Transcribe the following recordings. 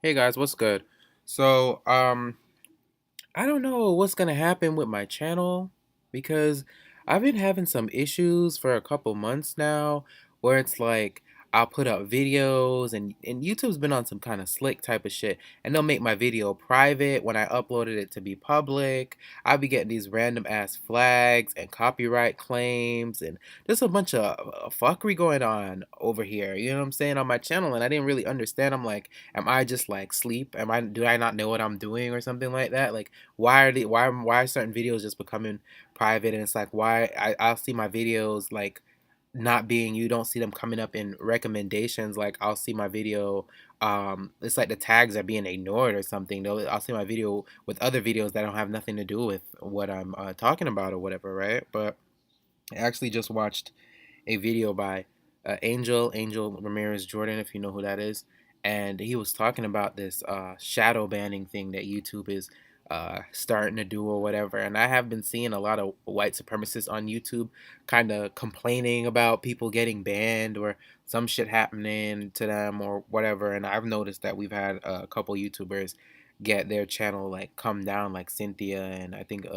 Hey guys, what's good? So, I don't know what's gonna happen with my channel because I've been having some issues for a couple months now where it's like I'll put up videos and YouTube's been on some kind of slick type of shit and they'll make my video private when I uploaded it to be public. I'll be getting these random ass flags and copyright claims and there's a bunch of fuckery going on over here, you know what I'm saying, on my channel, and I didn't really understand. I'm like, am I just like sleep? Do I not know what I'm doing or something like that? Like why are certain videos just becoming private, and it's like why I'll see my videos like not being, you don't see them coming up in recommendations. Like I'll see my video, it's like the tags are being ignored or something. I'll see my video with other videos that don't have nothing to do with what I'm talking about or whatever, right? But I actually just watched a video by Angel Ramirez Jordan, if you know who that is, and he was talking about this shadow banning thing that YouTube is starting to do or whatever. And I have been seeing a lot of white supremacists on YouTube kind of complaining about people getting banned or some shit happening to them or whatever. And I've noticed that we've had a couple YouTubers get their channel like come down, like Cynthia and I think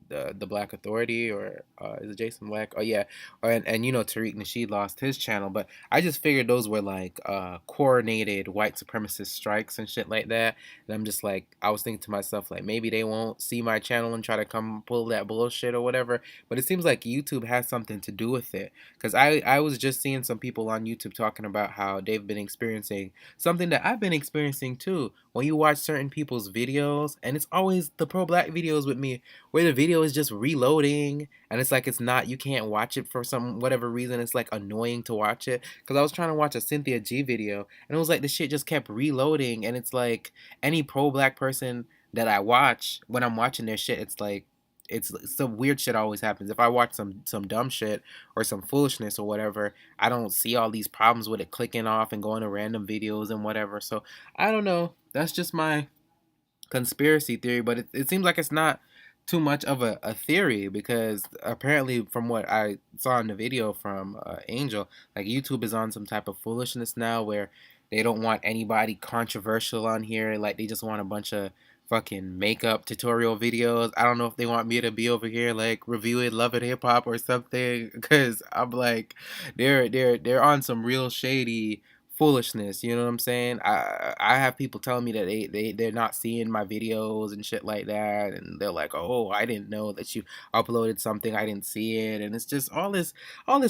the Black Authority, or is it Jason Black? Oh yeah, and you know Tariq Nasheed lost his channel, but I just figured those were like coordinated white supremacist strikes and shit like that. And I'm just like, I was thinking to myself like maybe they won't see my channel and try to come pull that bullshit or whatever. But it seems like YouTube has something to do with it, because I was just seeing some people on YouTube talking about how they've been experiencing something that I've been experiencing too. When you watch certain people's videos, and it's always the pro black videos with me, where the video is just reloading and it's like it's not, you can't watch it for some whatever reason. It's like annoying to watch it, because I was trying to watch a Cynthia G video and it was like the shit just kept reloading, and it's like any pro black person that I watch, when I'm watching their shit, it's like it's some weird shit always happens. If I watch some dumb shit or some foolishness or whatever, I don't see all these problems with it clicking off and going to random videos and whatever. So I don't know, that's just my conspiracy theory, but it seems like it's not too much of a theory, because apparently from what I saw in the video from Angel, like YouTube is on some type of foolishness now where they don't want anybody controversial on here. Like they just want a bunch of fucking makeup tutorial videos. I don't know if they want me to be over here like review it, love it, hip hop or something, because I'm like they're on some real shady foolishness, you know what I'm saying? I have people telling me that they're not seeing my videos and shit like that, and they're like, "Oh, I didn't know that you uploaded something. I didn't see it." And it's just all this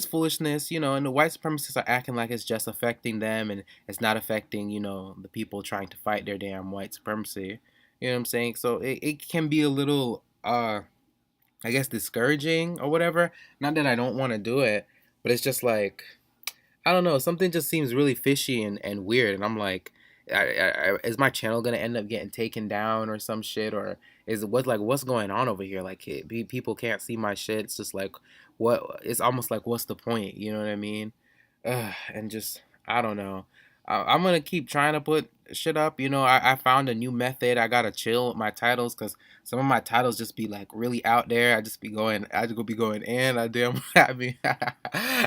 foolishness, you know, and the white supremacists are acting like it's just affecting them and it's not affecting, you know, the people trying to fight their damn white supremacy. You know what I'm saying? So it can be a little I guess discouraging or whatever. Not that I don't want to do it, but it's just like I don't know. Something just seems really fishy and weird, and I'm like, is my channel gonna end up getting taken down or some shit, or is it what's going on over here? Like, people can't see my shit. It's just like, what? It's almost like, what's the point? You know what I mean? And just I don't know. I'm gonna keep trying to put shit up. You know, I found a new method. I gotta chill with my titles because some of my titles just be like really out there. I just go be going in. I damn, I mean,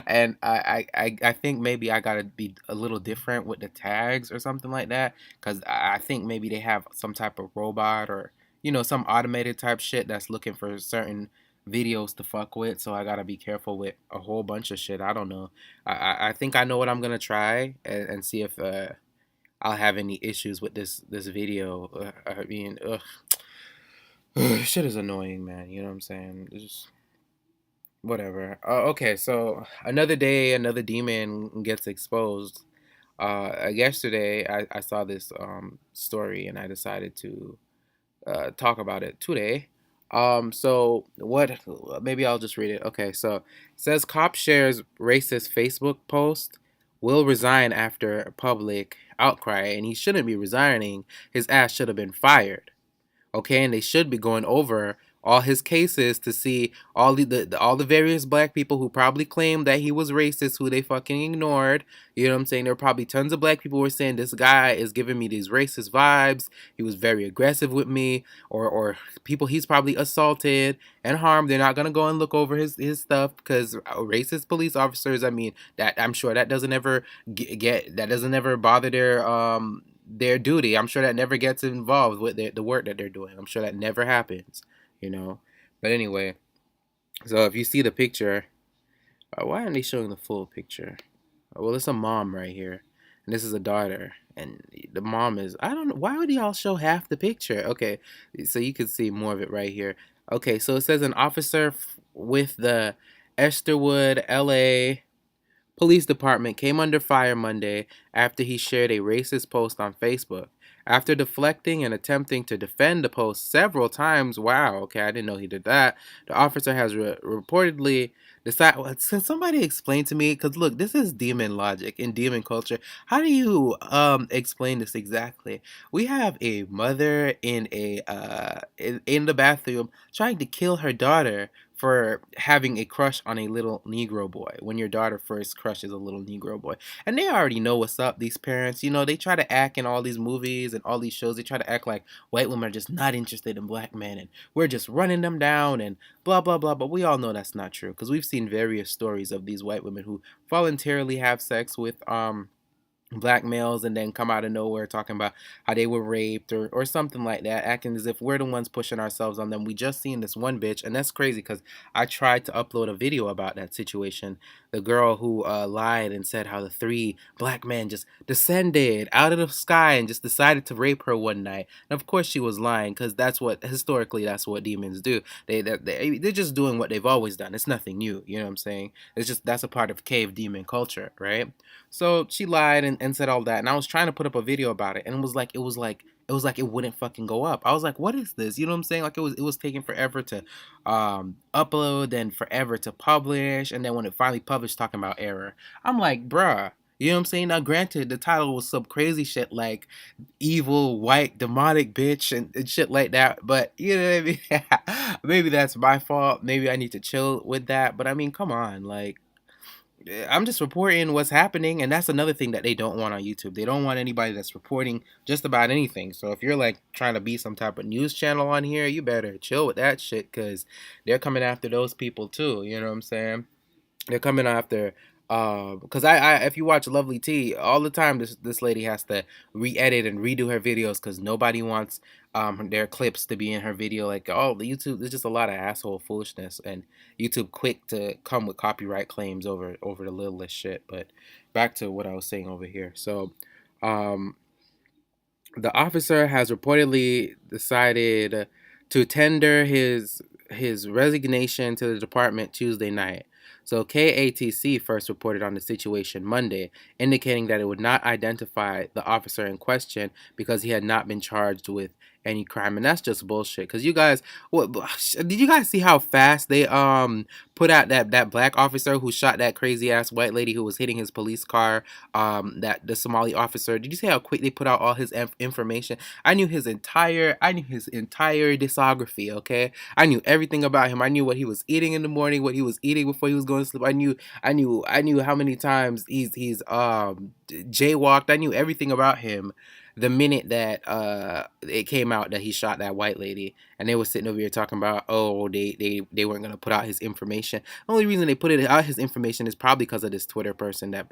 and I think maybe I gotta be a little different with the tags or something like that, because I think maybe they have some type of robot or you know some automated type shit that's looking for certain videos to fuck with. So I gotta be careful with a whole bunch of shit. I don't know. I think I know what I'm gonna try and see if I'll have any issues with this video. I mean, ugh. Shit is annoying, man. You know what I'm saying? It's just whatever. Okay, so another day, another demon gets exposed. Yesterday, I saw this story and I decided to talk about it today. So what? Maybe I'll just read it. Okay, so it says cop shares racist Facebook post, will resign after public outcry, and he shouldn't be resigning. His ass should have been fired. Okay, and they should be going over all his cases to see all the various black people who probably claimed that he was racist, who they fucking ignored. You know what I'm saying? There were probably tons of black people who were saying this guy is giving me these racist vibes. He was very aggressive with me, or people he's probably assaulted and harmed. They're not gonna go and look over his stuff because racist police officers. I mean, that I'm sure that doesn't ever get that doesn't ever bother their their duty. I'm sure that never gets involved with the work that they're doing. I'm sure that never happens, you know. But anyway, so if you see the picture, why aren't they showing the full picture? Well, it's a mom right here, and this is a daughter, and the mom is, I don't know, why would y'all show half the picture? Okay, so you can see more of it right here. Okay, so it says an officer with the Esterwood, LA Police Department came under fire Monday after he shared a racist post on Facebook. After deflecting and attempting to defend the post several times, wow, okay, I didn't know he did that. The officer has reportedly decided. Can somebody explain to me? Because look, this is demon logic and demon culture. How do you explain this exactly? We have a mother in in the bathroom trying to kill her daughter for having a crush on a little Negro boy when your daughter first crushes a little Negro boy. And they already know what's up, these parents. You know, they try to act in all these movies and all these shows. They try to act like white women are just not interested in black men and we're just running them down and blah, blah, blah. But we all know that's not true because we've seen various stories of these white women who voluntarily have sex with, black males and then come out of nowhere talking about how they were raped or something like that, acting as if we're the ones pushing ourselves on them. We just seen this one bitch, and that's crazy because I tried to upload a video about that situation. The girl who lied and said how the three black men just descended out of the sky and just decided to rape her one night. And of course she was lying because that's what historically that's what demons do. They're just doing what they've always done. It's nothing new. You know what I'm saying? It's just that's a part of cave demon culture, right? So she lied and said all that, and I was trying to put up a video about it, and it was like it wouldn't fucking go up. I was like, what is this? You know what I'm saying? Like it was taking forever to upload, then forever to publish, and then when it finally published, talking about error. I'm like, bruh. You know what I'm saying? Now, granted, the title was some crazy shit like evil, white, demonic bitch and shit like that. But, you know what I mean? Maybe that's my fault. Maybe I need to chill with that. But, I mean, come on. Like, I'm just reporting what's happening, and that's another thing that they don't want on YouTube. They don't want anybody that's reporting just about anything. So if you're like trying to be some type of news channel on here, you better chill with that shit because they're coming after those people too. You know what I'm saying? They're coming after because if you watch Lovely T all the time, this lady has to re-edit and redo her videos because nobody wants their clips to be in her video. Like, oh, the YouTube, there's just a lot of asshole foolishness, and YouTube quick to come with copyright claims over the littlest shit. But back to what I was saying over here. So um the officer has reportedly decided to tender his resignation to the department Tuesday night. So KATC first reported on the situation Monday, indicating that it would not identify the officer in question because he had not been charged with any crime, and that's just bullshit. Because you guys, what did you guys see how fast they put out that black officer who shot that crazy ass white lady who was hitting his police car, that the Somali officer. Did you see how quick they put out all his information? I knew his entire discography. Okay, I knew everything about him. I knew what he was eating in the morning, what he was eating before he was going to sleep. I knew how many times he's jaywalked. I knew everything about him the minute that it came out that he shot that white lady, and they were sitting over here talking about, oh, they weren't gonna put out his information. The only reason they put it out his information is probably because of this Twitter person that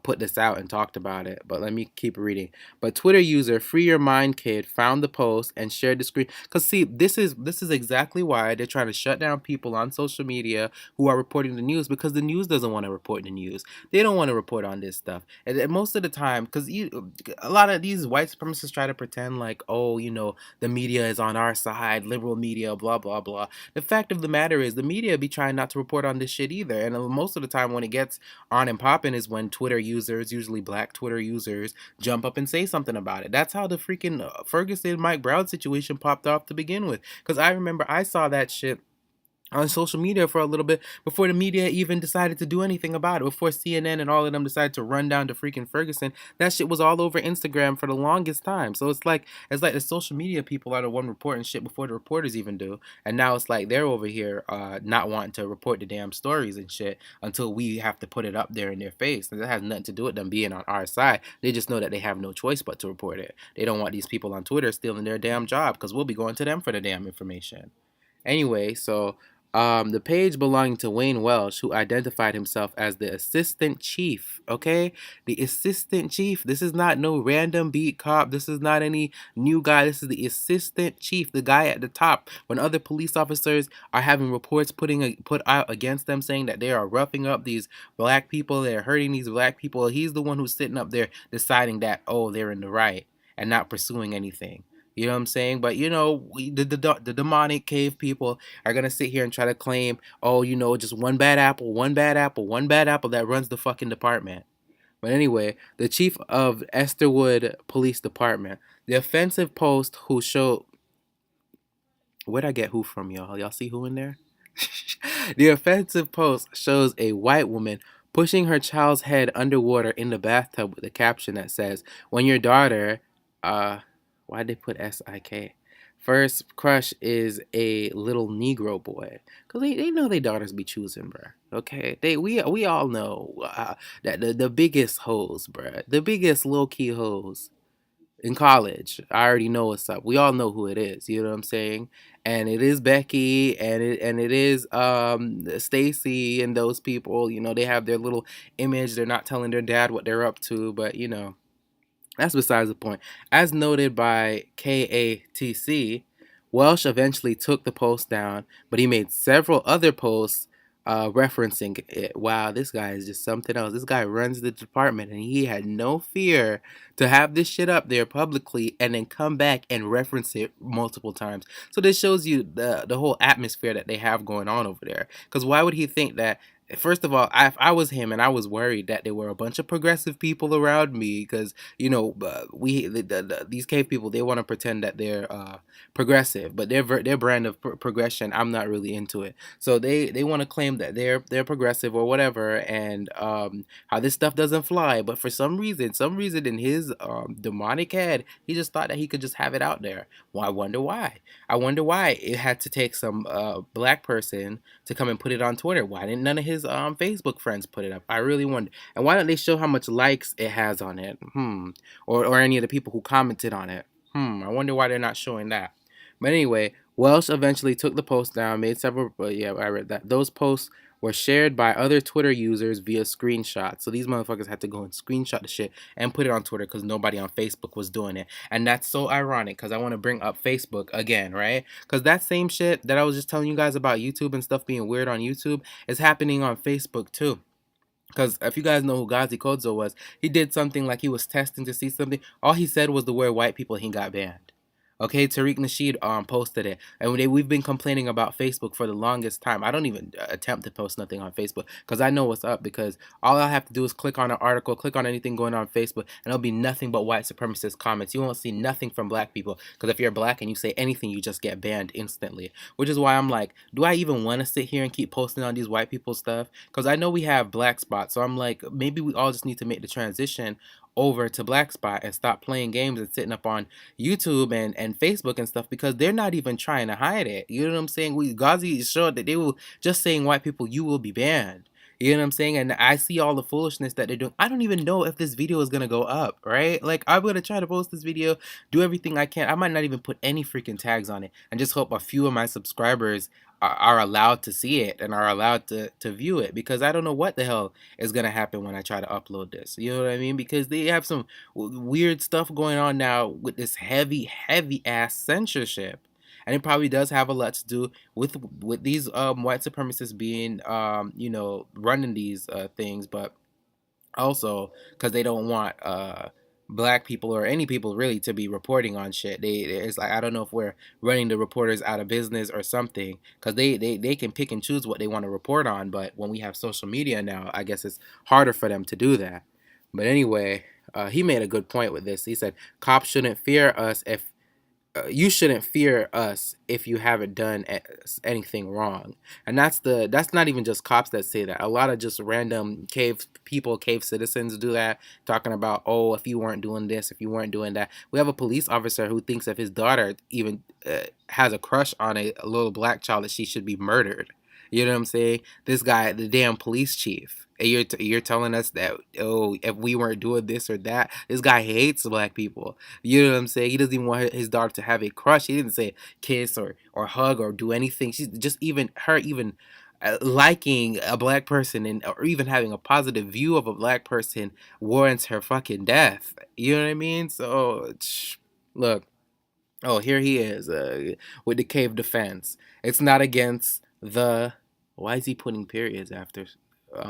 put this out and talked about it. But let me keep reading. But Twitter user Free Your Mind Kid found the post and shared the screen. Cause see, this is exactly why they're trying to shut down people on social media who are reporting the news, because the news doesn't want to report the news. They don't want to report on this stuff. And most of the time, because a lot of these white supremacists try to pretend like, oh, the media is on our side, liberal media, blah blah blah. The fact of the matter is, the media be trying not to report on this shit either. And most of the time, when it gets on and popping, is when Twitter users, usually black Twitter users, jump up and say something about it. That's how the freaking Ferguson Mike Brown situation popped off to begin with. Because I remember I saw that shit on social media for a little bit before the media even decided to do anything about it. Before CNN and all of them decided to run down to freaking Ferguson, that shit was all over Instagram for the longest time. So it's like the social media people are the one reporting shit before the reporters even do. And now it's like they're over here not wanting to report the damn stories and shit until we have to put it up there in their face. And that has nothing to do with them being on our side. They just know that they have no choice but to report it. They don't want these people on Twitter stealing their damn job because we'll be going to them for the damn information. Anyway, so The page belonging to Wayne Welsh, who identified himself as the assistant chief. Okay, the assistant chief. This is not no random beat cop. This is not any new guy. This is the assistant chief, the guy at the top. When other police officers are having reports put out against them, saying that they are roughing up these black people, they're hurting these black people, he's the one who's sitting up there deciding that, oh, they're in the right and not pursuing anything. You know what I'm saying? But you know, the demonic cave people are gonna sit here and try to claim, oh, you know, just one bad apple, one bad apple, one bad apple that runs the fucking department. But anyway, the chief of Esterwood Police Department, the offensive post who showed, where'd I get who from, y'all? Y'all see who in there? The offensive post shows a white woman pushing her child's head underwater in the bathtub with a caption that says, "When your daughter, why'd they put SIK? First crush is a little Negro boy, cause they know their daughters be choosing, bruh. Okay, we all know that the biggest hoes, bruh, the biggest low key hoes in college. I already know what's up. We all know who it is. You know what I'm saying? And it is Becky, and it is Stacy, and those people. You know, they have their little image. They're not telling their dad what they're up to, but you know, that's besides the point. As noted by KATC, Welsh eventually took the post down, but he made several other posts referencing it. Wow, this guy is just something else. This guy runs the department, and he had no fear to have this shit up there publicly and then come back and reference it multiple times. So this shows you the whole atmosphere that they have going on over there. Because why would he think that? First of all, if I was him and I was worried that there were a bunch of progressive people around me, because you know, these cave people, they want to pretend that they're progressive, but their brand of progression, I'm not really into it. So they want to claim that they're progressive or whatever, and how this stuff doesn't fly. But for some reason in his demonic head, he just thought that he could just have it out there. Well, I wonder why. I wonder why it had to take some black person to come and put it on Twitter. Why didn't none of his Facebook friends put it up? I really wonder. And why don't they show how much likes it has on it? Or any of the people who commented on it? I wonder why they're not showing that. But anyway, Welsh eventually took the post down, made several. Yeah, I read that. Those posts were shared by other Twitter users via screenshot. So these motherfuckers had to go and screenshot the shit and put it on Twitter because nobody on Facebook was doing it. And that's so ironic because I want to bring up Facebook again, right? Because that same shit that I was just telling you guys about YouTube and stuff being weird on YouTube is happening on Facebook too. Because if you guys know who Gazi Kodzo was, he did something like he was testing to see something. All he said was the word white people, he got banned. Okay, Tariq Nasheed posted it, and we've been complaining about Facebook for the longest time. I don't even attempt to post nothing on Facebook because I know what's up. Because all I have to do is click on an article, click on anything going on Facebook, and it'll be nothing but white supremacist comments. You won't see nothing from black people because if you're black and you say anything, you just get banned instantly. Which is why I'm like, do I even want to sit here and keep posting on these white people stuff? Because I know we have black spots, so I'm like, maybe we all just need to make the transition over to black spot and stop playing games and sitting up on YouTube and Facebook and stuff because they're not even trying to hide it. You know what I'm saying? Ghazi showed that they will just saying white people, you will be banned. You know what I'm saying? And I see all the foolishness that they're doing. I don't even know if this video is gonna go up, right? Like I'm gonna try to post this video, do everything I can. I might not even put any freaking tags on it and just hope a few of my subscribers are allowed to see it and are allowed to view it because I don't know what the hell is gonna happen when I try to upload this. You know what I mean? Because they have some weird stuff going on now with this heavy ass censorship, and it probably does have a lot to do with these white supremacists being you know, running these things, but also because they don't want black people or any people really to be reporting on shit. It's like I don't know if we're running the reporters out of business or something because they can pick and choose what they want to report on, but when we have social media now, I guess it's harder for them to do that. But anyway, he made a good point with this. He said cops shouldn't fear us if you shouldn't fear us if you haven't done anything wrong. And that's not even just cops that say that. A lot of just random cave people, cave citizens do that, talking about, oh, if you weren't doing this, if you weren't doing that. We have a police officer who thinks if his daughter even has a crush on a little black child that she should be murdered. You know what I'm saying? This guy, the damn police chief, And you're telling us that, oh, if we weren't doing this or that, this guy hates black people. You know what I'm saying? He doesn't even want his daughter to have a crush. He didn't say kiss or hug or do anything. She's just even her even liking a black person and or even having a positive view of a black person warrants her fucking death. You know what I mean? So look. Oh, here he is with the cave defense. It's not against the. Why is he putting periods after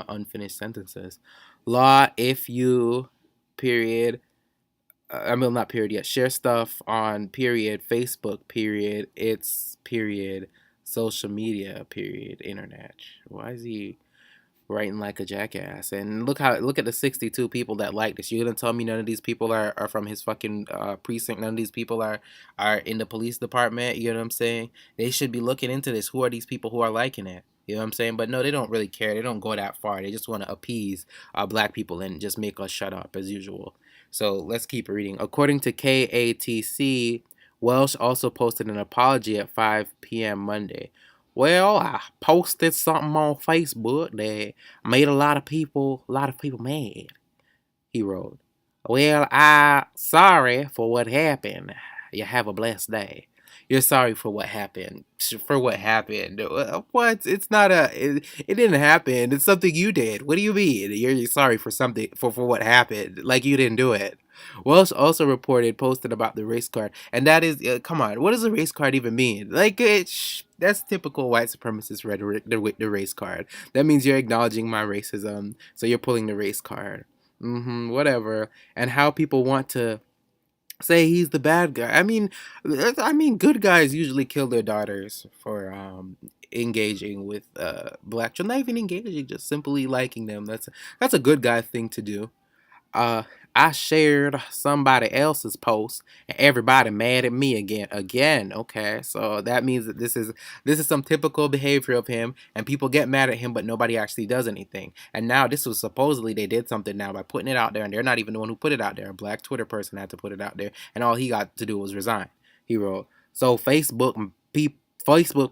unfinished sentences? Law, if you, period. I mean, not period yet. Share stuff on period Facebook period. It's period social media period internet. Why is he writing like a jackass? And look at the 62 people that like this. You gonna tell me none of these people are from his fucking precinct? None of these people are in the police department. You know what I'm saying? They should be looking into this. Who are these people who are liking it? You know what I'm saying? But no, they don't really care. They don't go that far. They just want to appease black people and just make us shut up as usual. So let's keep reading. According to KATC, Welsh also posted an apology at 5 p.m. Monday. Well, I posted something on Facebook that made a lot of people mad. He wrote, well, I sorry for what happened. You have a blessed day. You're sorry for what happened. For what happened? What? It's not it didn't happen. It's something you did. What do you mean? You're sorry for something for what happened? Like you didn't do it. Welsh also posted about the race card, and that is, come on, what does a race card even mean? Like, that's typical white supremacist rhetoric. The race card. That means you're acknowledging my racism, so you're pulling the race card. Whatever. And how people want to say he's the bad guy. I mean, good guys usually kill their daughters for engaging with black children. Not even engaging, just simply liking them. That's a good guy thing to do. uh I shared somebody else's post and everybody mad at me again. Okay, so that means that this is some typical behavior of him, and people get mad at him but nobody actually does anything. And now this was supposedly they did something now by putting it out there, and they're not even the one who put it out there. A black Twitter person had to put it out there, and all he got to do was resign. He wrote, so Facebook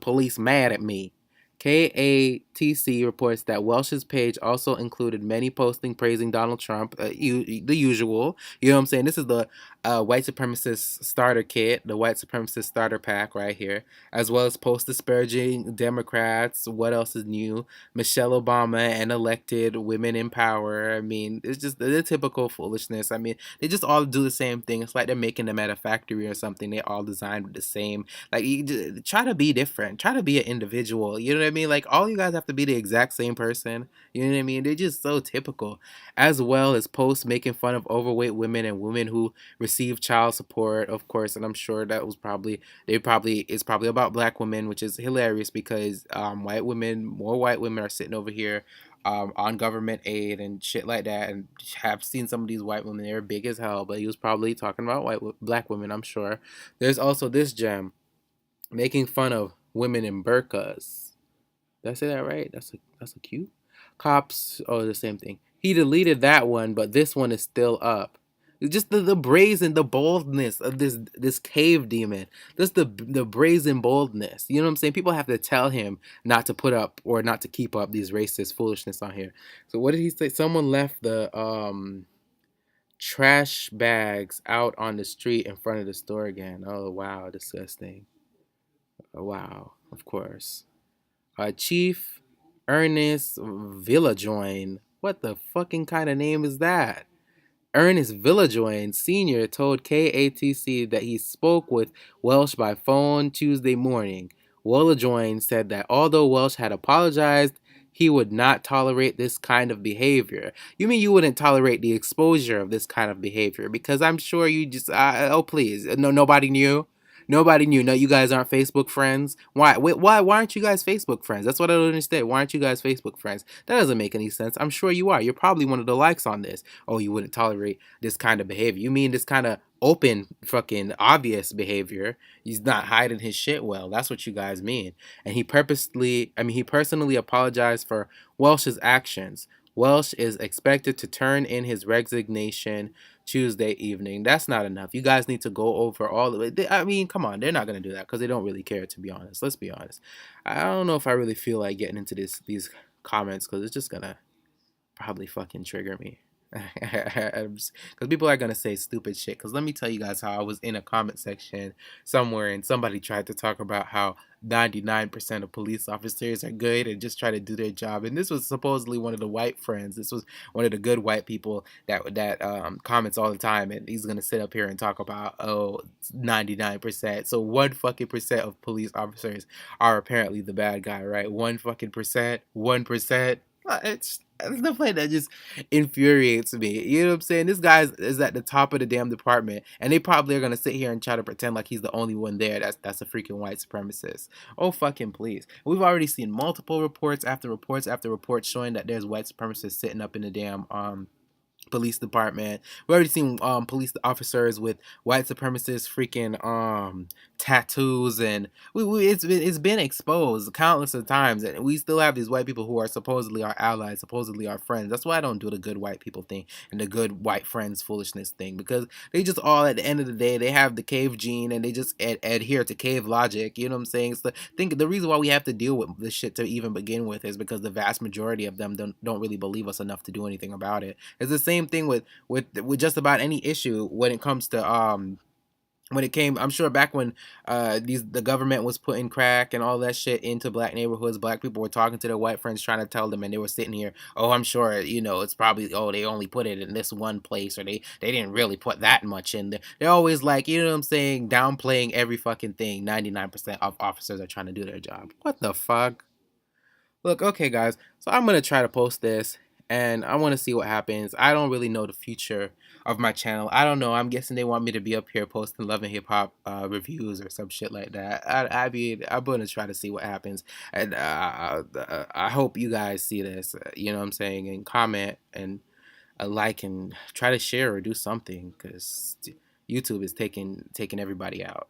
police mad at me. KATC reports that Welsh's page also included many posting praising Donald Trump, the usual. You know what I'm saying? This is the white supremacist starter kit, the white supremacist starter pack right here, as well as post disparaging Democrats. What else is new? Michelle Obama and elected women in power. I mean, it's just the typical foolishness. I mean, they just all do the same thing. It's like they're making them at a factory or something. They all designed with the same. Like, you just, try to be different. Try to be an individual. You know what I mean? Like, all you guys have to be the exact same person. You know what I mean? They're just so typical. As well as posts making fun of overweight women and women who receive child support, of course. And I'm sure that was probably it's probably about black women, which is hilarious because more white women are sitting over here on government aid and shit like that, and have seen some of these white women. They're big as hell, but he was probably talking about black women, I'm sure. There's also this gem making fun of women in burqas. Did I say that right? That's a cute. Cops. Oh, the same thing. He deleted that one, but this one is still up. Just the brazen, the boldness of this cave demon. Just the brazen boldness. You know what I'm saying? People have to tell him not to put up or not to keep up these racist foolishness on here. So what did he say? Someone left the trash bags out on the street in front of the store again. Oh wow, disgusting. Oh, wow, of course. Chief Ernest Villajoin. What the fucking kind of name is that? Ernest Villajoin Sr. told KATC that he spoke with Welsh by phone Tuesday morning. Villajoin said that although Welsh had apologized, he would not tolerate this kind of behavior. You mean you wouldn't tolerate the exposure of this kind of behavior? Because I'm sure you just, oh please, no, nobody knew. Nobody knew. No, you guys aren't Facebook friends. Why? Wait, why aren't you guys Facebook friends? That's what I don't understand. Why aren't you guys Facebook friends? That doesn't make any sense. I'm sure you are. You're probably one of the likes on this. Oh, you wouldn't tolerate this kind of behavior. You mean this kind of open, fucking obvious behavior? He's not hiding his shit well. That's what you guys mean. And he personally apologized for Welsh's actions. Welsh is expected to turn in his resignation Tuesday evening. That's not enough. You guys need to go over all of it. I mean, come on. They're not going to do that because they don't really care, to be honest. Let's be honest. I don't know if I really feel like getting into these comments because it's just going to probably fucking trigger me. Because people are gonna say stupid shit. Because let me tell you guys how I was in a comment section somewhere and somebody tried to talk about how 99% of police officers are good and just try to do their job. And this was supposedly one of the white friends. This was one of the good white people that comments all the time. And he's gonna sit up here and talk about, oh, 99%. So 1 fucking percent of police officers are apparently the bad guy, right? 1 fucking percent, 1%. It's the play that just infuriates me. You know what I'm saying? This guy is at the top of the damn department, and they probably are gonna sit here and try to pretend like he's the only one there. That's a freaking white supremacist. Oh fucking please! We've already seen multiple reports after reports after reports showing that there's white supremacists sitting up in the damn police department. We already seen police officers with white supremacist freaking tattoos, and it's been exposed countless of times, and we still have these white people who are supposedly our allies, supposedly our friends. That's why I don't do the good white people thing and the good white friends foolishness thing, because they just all at the end of the day they have the cave gene and they just adhere to cave logic. You know what I'm saying? So think the reason why we have to deal with this shit to even begin with is because the vast majority of them don't really believe us enough to do anything about it. It's the same thing with just about any issue when it comes to when it came, I'm sure back when the government was putting crack and all that shit into black neighborhoods, black people were talking to their white friends trying to tell them, and they were sitting here, oh, I'm sure, it's probably, oh, they only put it in this one place, or they didn't really put that much in there. They're always like, you know what I'm saying, downplaying every fucking thing. 99% of officers are trying to do their job. What the fuck? Look, okay, guys. So I'm gonna try to post this, and I want to see what happens. I don't really know the future of my channel. I don't know. I'm guessing they want me to be up here posting love and hip hop reviews or some shit like that. I'm gonna try to see what happens, and I hope you guys see this. You know what I'm saying, and comment and like and try to share or do something, because YouTube is taking everybody out.